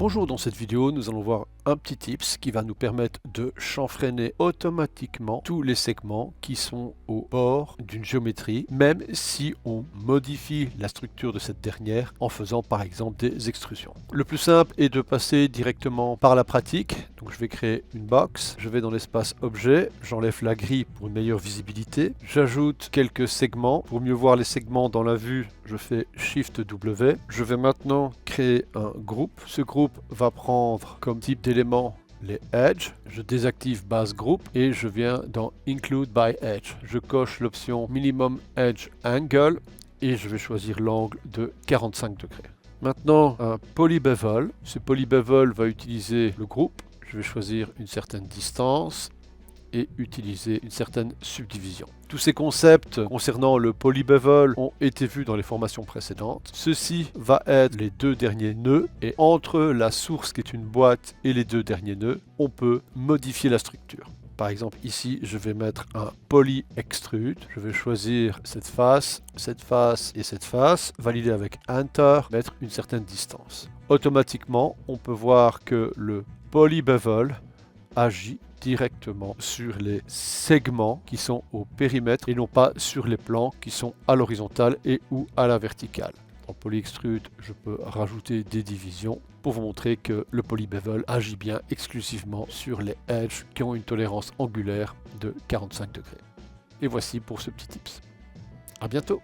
Bonjour, dans cette vidéo, nous allons voir un petit tips qui va nous permettre de chanfreiner automatiquement tous les segments qui sont au bord d'une géométrie, même si on modifie la structure de cette dernière en faisant par exemple des extrusions. Le plus simple est de passer directement par la pratique. Donc je vais créer une box, je vais dans l'espace objet, j'enlève la grille pour une meilleure visibilité, j'ajoute quelques segments. Pour mieux voir les segments dans la vue, je fais Shift W. Je vais maintenant créer un groupe. Ce groupe va prendre comme type d'élément les edges. Je désactive base groupe et je viens dans Include by Edge. Je coche l'option Minimum Edge Angle et je vais choisir l'angle de 45 degrés. Maintenant, un polybevel. Ce polybevel va utiliser le groupe. Je vais choisir une certaine distance et utiliser une certaine subdivision. Tous ces concepts concernant le polybevel ont été vus dans les formations précédentes. Ceci va être les deux derniers nœuds et entre la source qui est une boîte et les deux derniers nœuds, on peut modifier la structure. Par exemple ici, je vais mettre un poly extrude. Je vais choisir cette face et cette face, valider avec Enter, mettre une certaine distance. Automatiquement, on peut voir que le polybevel agit directement sur les segments qui sont au périmètre et non pas sur les plans qui sont à l'horizontale et ou à la verticale. En polyextrude, je peux rajouter des divisions pour vous montrer que le polybevel agit bien exclusivement sur les edges qui ont une tolérance angulaire de 45 degrés. Et voici pour ce petit tips. À bientôt!